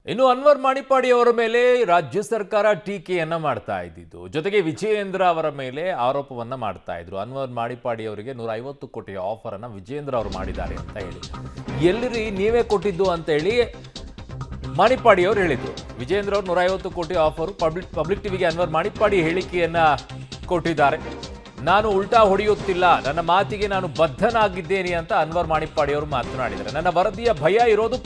ಇನ್ನು ಅನ್ವರ್ ಮಾಣಿಪ್ಪಾಡಿ ಅವರ ಮೇಲೆ ರಾಜ್ಯ ಸರ್ಕಾರ ಟೀಕೆಯನ್ನ ಮಾಡ್ತಾ ಇದ್ದಿದ್ದು, ಜೊತೆಗೆ ವಿಜಯೇಂದ್ರ ಅವರ ಮೇಲೆ ಆರೋಪವನ್ನ ಮಾಡ್ತಾ ಇದ್ರು. ಅನ್ವರ್ ಮಾಣಿಪ್ಪಾಡಿ ಅವರಿಗೆ 150 ಕೋಟಿ ಆಫರ್ ಅನ್ನ ವಿಜಯೇಂದ್ರ ಅವರು ಮಾಡಿದ್ದಾರೆ ಅಂತ ಹೇಳಿ, ಎಲ್ಲಿರಿ ನೀವೇ ಕೊಟ್ಟಿದ್ದು ಅಂತ ಹೇಳಿ ಮಾಣಿಪ್ಪಾಡಿ ಅವರು ಹೇಳಿದ್ರು. ವಿಜಯೇಂದ್ರ ಅವರು 150 ಕೋಟಿ ಆಫರ್ ಪಬ್ಲಿಕ್ ಟಿವಿಗೆ ಅನ್ವರ್ ಮಾಣಿಪ್ಪಾಡಿ ಹೇಳಿಕೆಯನ್ನ ಕೊಟ್ಟಿದ್ದಾರೆ. ನಾನು ಉಲ್ಟಾ ಹೊಡೆಯುತ್ತಿಲ್ಲ, ನನ್ನ ಮಾತಿಗೆ ನಾನು ಬದ್ಧನಾಗಿದ್ದೇನೆ ಅಂತ ಅನ್ವರ್ ಮಾಣಿಪ್ಪಾಡಿ ಅವರು ಮಾತನಾಡಿದ್ದಾರೆ. ನನ್ನ ವರದಿಯ ಭಯ ಇರೋದು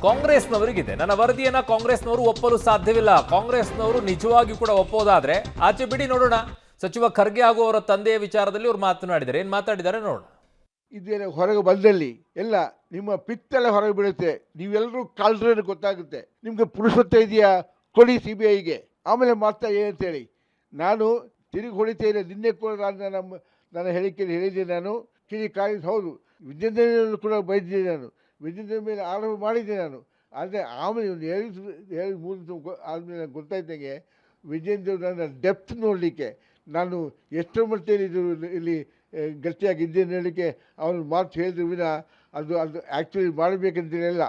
ಕಾಂಗ್ರೆಸ್ನವರಿಗಿದೆ. ನನ್ನ ವರದಿಯನ್ನ ಕಾಂಗ್ರೆಸ್ನವರು ಒಪ್ಪಲು ಸಾಧ್ಯವಿಲ್ಲ. ಕಾಂಗ್ರೆಸ್ನವರು ನಿಜವಾಗಿಯೂ ಕೂಡ ಒಪ್ಪೋದಾದ್ರೆ ಆಚೆ ಬಿಡಿ, ನೋಡೋಣ. ಸಚಿವ ಖರ್ಗೆ ಹಾಗೂ ಅವರ ತಂದೆಯ ವಿಚಾರದಲ್ಲಿ ಅವರು ಮಾತನಾಡಿದ್ದಾರೆ. ಏನ್ ಮಾತಾಡಿದ್ದಾರೆ ನೋಡೋಣ. ಇದೇನು ಹೊರಗೆ ಬಂದಲ್ಲಿ ಎಲ್ಲ ನಿಮ್ಮ ಪಿತ್ತೆಲ್ಲ ಹೊರಗೆ ಬೀಳುತ್ತೆ. ನೀವೆಲ್ಲರೂ ಕಾಲ್ಡ್ರೆ ಗೊತ್ತಾಗುತ್ತೆ. ನಿಮ್ಗೆ ಪುರುಷತ್ವ ಇದೆಯಾ ಕೊಡಿ CBIಗೆ, ಆಮೇಲೆ ಮಾತ್ರ ಏನಂತೇಳಿ. ನಾನು ತಿರುಗಿ ಹೊಡಿತೇನೆ. ನಿನ್ನೆ ಕೂಡ ನನ್ನ ಹೇಳಿಕೆಯಲ್ಲಿ ಹೇಳಿದ್ದೆ. ನಾನು ಕಿರಿ ಕಾಯಿಸ್ ಹೌದು, ವಿಜೇಂದ್ರ ಕೂಡ ಬೈದಿದ್ದೆ. ನಾನು ವಿಜೇಂದ್ರ ಮೇಲೆ ಆರೋಪ ಮಾಡಿದ್ದೆ ನಾನು. ಆದರೆ ಆಮೇಲೆ ಒಂದು 2-3 ಆದಮೇಲೆ ಗೊತ್ತಾಯ್ತಂಗೆ ವಿಜೇಂದ್ರ ನನ್ನ ಡೆಪ್ತ್ ನೋಡಲಿಕ್ಕೆ ನಾನು ಎಷ್ಟರ ಮಟ್ಟಿಗೆ ಇಲ್ಲಿ ಗಟ್ಟಿಯಾಗಿದ್ದೇನೆ ಹೇಳಲಿಕ್ಕೆ ಅವನು ಮಾತು ಹೇಳಿದ್ರು ವಿನ ಅದು ಆ್ಯಕ್ಚುಲಿ ಮಾಡಬೇಕಂತೇಳಿಲ್ಲ.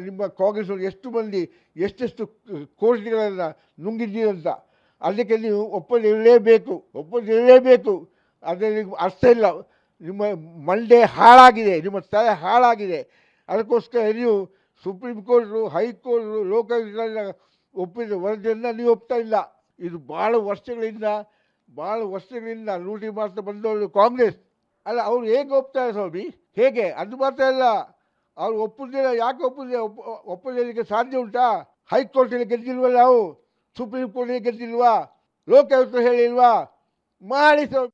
ನಿಮ್ಮ ಕಾಂಗ್ರೆಸ್ನವ್ರು ಎಷ್ಟು ಮಂದಿ ಎಷ್ಟೆಷ್ಟು ಕೋರ್ಟ್ಗಳನ್ನು ನುಂಗಿದ್ದೀರಂತ, ಅದಕ್ಕೆ ನೀವು ಒಪ್ಪಲೇಬೇಕು. ಅದರಲ್ಲಿ ಅರ್ಥ ಇಲ್ಲ. ನಿಮ್ಮ ಮಂಡೆ ಹಾಳಾಗಿದೆ, ನಿಮ್ಮ ತಲೆ ಹಾಳಾಗಿದೆ. ಅದಕ್ಕೋಸ್ಕರ ನೀವು ಸುಪ್ರೀಂ ಕೋರ್ಟು, ಹೈಕೋರ್ಟು, ಲೋಕಾಯುಕ್ತ ಒಪ್ಪಿದ ವರದಿಯನ್ನು ನೀವು ಒಪ್ತಾ ಇಲ್ಲ. ಇದು ಭಾಳ ವರ್ಷಗಳಿಂದ ಲೂಟಿ ಮಾಡ್ತಾ ಬಂದವರು ಕಾಂಗ್ರೆಸ್ ಅಲ್ಲ. ಅವ್ರು ಹೇಗೆ ಒಪ್ತಾರೆ ಸ್ವಾಮಿ? ಹೇಗೆ? ಅದು ಮಾತ್ರ ಅಲ್ಲ, ಅವ್ರು ಒಪ್ಪುದಿಲ್ಲ. ಯಾಕೆ ಒಪ್ಪಲಿಕ್ಕೆ ಸಾಧ್ಯ ಉಂಟಾ? ಹೈಕೋರ್ಟಲ್ಲಿ ಗೆದ್ದಿಲ್ವಲ್ಲ ನಾವು, ಸುಪ್ರೀಂ ಕೋರ್ಟಲ್ಲಿ ಗೆದ್ದಿಲ್ವಾ, ಲೋಕಾಯುಕ್ತ ಹೇಳಿಲ್ವಾ? ಮಾಡಿ ಸ್ವಾಮಿ.